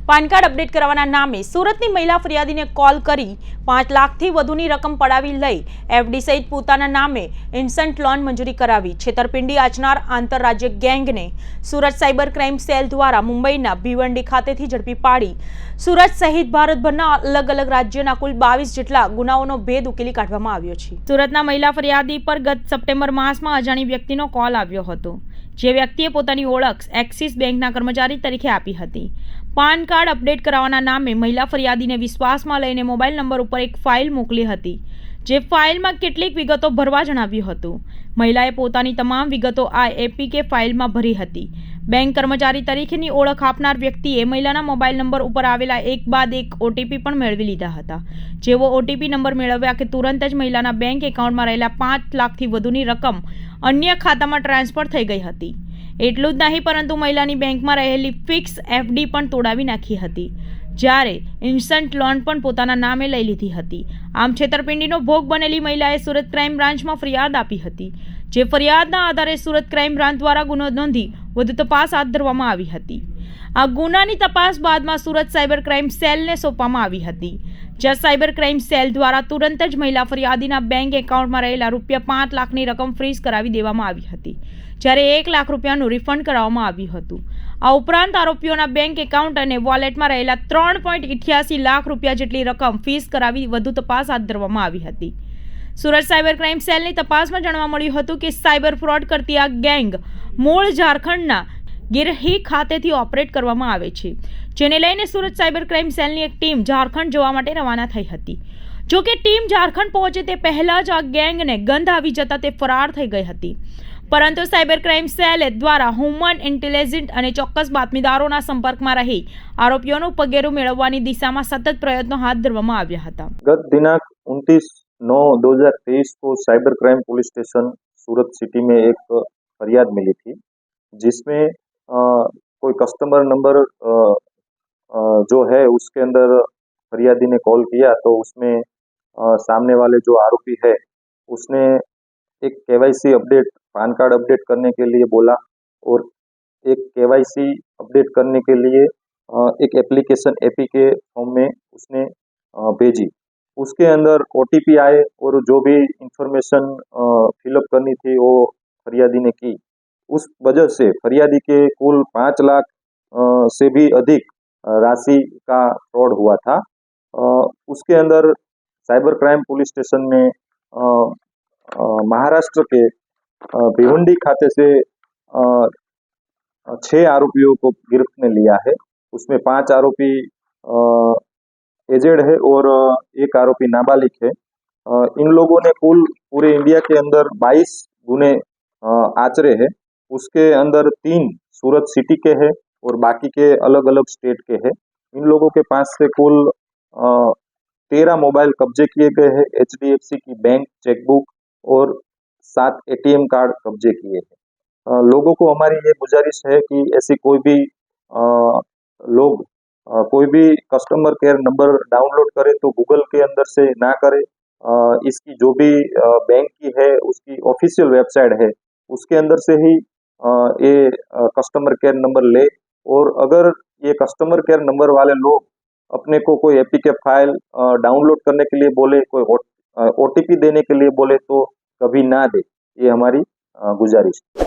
PAN card update કરવાના નામે સુરતની મહિલા ફરિયાદીને કોલ કરી 5 લાખથી વધુની રકમ પડાવી લઈ એફડી સહિત પોતાના નામે ઇન્સ્ટન્ટ લોન મંજૂરી કરાવી છેતરપિંડી આચનાર આંતરરાજ્ય ગેંગને સુરત સાયબર ક્રાઇમ સેલ દ્વારા મુંબઈના ભિવંડી ખાતેથી ઝડપી પાડી સુરત સહિત ભારતભરના અલગ અલગ રાજ્યોના કુલ 22 જેટલા ગુનાઓનો ભેદ ઉકેલી કાઢવામાં આવ્યો છે। સુરતના મહિલા ફરિયાદી પર ગત સપ્ટેમ્બર માસમાં અજાણી વ્યક્તિનો કોલ આવ્યો હતો, જે વ્યક્તિએ પોતાની ઓળખ એક્સિસ બેંકના કર્મચારી તરીકે આપી હતી। પાન કાર્ડ અપડેટ કરાવવાના નામે મહિલા ફરિયાદીને વિશ્વાસમાં લઈને મોબાઈલ નંબર ઉપર એક ફાઇલ મોકલી હતી, જે ફાઇલમાં કેટલીક વિગતો ભરવા જણાવ્યું હતું। મહિલાએ પોતાની તમામ વિગતો આ એપીકે ફાઇલમાં ભરી હતી। બેંક કર્મચારી તરીકેની ઓળખ આપનાર વ્યક્તિએ મહિલાના મોબાઈલ નંબર ઉપર આવેલા એક બાદ એક ઓટીપી પણ મેળવી લીધા હતા। જેવો ઓટીપી નંબર મેળવ્યા કે તુરંત જ મહિલાના બેંક એકાઉન્ટમાં રહેલા 5 લાખથી વધુની રકમ અન્ય ખાતામાં ટ્રાન્સફર થઈ ગઈ હતી। એટલું જ નહીં, પરંતુ મહિલાની બેંકમાં રહેલી ફિક્સ એફડી પણ તોડાવી નાખી હતી, જ્યારે ઇન્સ્ટન્ટ લોન પણ પોતાના નામે લઈ લીધી હતી। આમ છેતરપિંડીનો ભોગ બનેલી મહિલાએ સુરત ક્રાઇમ બ્રાન્ચમાં ફરિયાદ આપી હતી, જે ફરિયાદના આધારે સુરત ક્રાઇમ બ્રાન્ચ દ્વારા ગુનો નોંધી વધુ તપાસ હાથ ધરવામાં આવી હતી। આ ગુનાની તપાસ બાદમાં સુરત સાયબર ક્રાઇમ સેલને સોંપવામાં આવી હતી, જ્યાં સાયબર ક્રાઇમ સેલ દ્વારા તુરંત જ મહિલા ફરિયાદીના બેંક એકાઉન્ટમાં રહેલા ₹5 લાખની રકમ ફ્રીઝ કરાવી દેવામાં આવી હતી, જ્યારે ₹1 લાખનું રિફંડ કરાવવામાં આવ્યું હતું। આ ઉપરાંત આરોપીઓના બેંક એકાઉન્ટ અને વોલેટમાં રહેલા ₹3.88 લાખ જેટલી રકમ ફ્રીઝ કરાવી વધુ તપાસ હાથ ધરવામાં આવી હતી। સુરત સાયબર ક્રાઇમ સેલની તપાસમાં જાણવા મળ્યું હતું કે સાયબર ફ્રોડ કરતી આ ગેંગ મૂળ ઝારખંડના ગિરહી ખાતેથી ઓપરેટ કરવામાં આવે છે, જેને લઈને સુરત સાયબર ક્રાઇમ સેલની એક ટીમ ઝારખંડ જવા માટે રવાના થઈ હતી। જો કે ટીમ ઝારખંડ પહોંચે તે પહેલા જ આ ગેંગને ગંધ આવી જતા તે ફરાર થઈ ગઈ હતી, પરંતુ સાયબર ક્રાઇમ સેલ દ્વારા હ્યુમન ઇન્ટેલિજન્સ અને ચોક્કસ બાતમીદારોના સંપર્કમાં રહી આરોપીઓનું પગેરું મેળવવાની દિશામાં સતત પ્રયત્નો હાથ ધરવામાં આવ્યા હતા। गत दिनांक 29/9/2023 को साइबर क्राइम पुलिस स्टेशन सूरत सिटी में एक फरियाद मिली थी, जिसमें कोई कस्टमर नंबर जो है उसके अंदर फरियादी ने कॉल किया, तो उसमें सामने वाले जो आरोपी है उसने एक KYC update PAN card update करने के लिए बोला, और एक केवाईसी अपडेट करने के लिए एक एप्लीकेशन एपीके फॉर्म में उसने भेजी। उसके अंदर ओटीपी आए और जो भी इंफॉर्मेशन फिलअप करनी थी वो फरियादी ने की। उस वजह से फरियादी के कुल 5 लाख से भी अधिक राशि का फ्रॉड हुआ था। उसके अंदर साइबर क्राइम पुलिस स्टेशन में महाराष्ट्र के भिवंडी खाते से 6 आरोपियों को गिरफ्त में लिया है। उसमें 5 आरोपी एजेड है और 1 आरोपी नाबालिग है। इन लोगों ने कुल पूरे इंडिया के अंदर 22 गुने आचरे हैं। उसके अंदर 3 सूरत सिटी के हैं और बाकी के अलग अलग स्टेट के हैं। इन लोगों के पास से कुल 13 मोबाइल कब्जे किए गए हैं, HDFC की बैंक चेकबुक और 7 ATM कार्ड कब्जे किए हैं। लोगों को हमारी ये गुजारिश है कि ऐसी कोई भी लोग कोई भी कस्टमर केयर नंबर डाउनलोड करे तो गूगल के अंदर से ना करे। इसकी जो भी बैंक की है उसकी ऑफिशियल वेबसाइट है, उसके अंदर से ही ये कस्टमर केयर नंबर ले। और अगर ये कस्टमर केयर नंबर वाले लोग अपने को कोई एपीके फाइल डाउनलोड करने के लिए बोले, कोई ओटीपी देने के लिए बोले, तो कभी ना दे, ये हमारी गुजारिश है।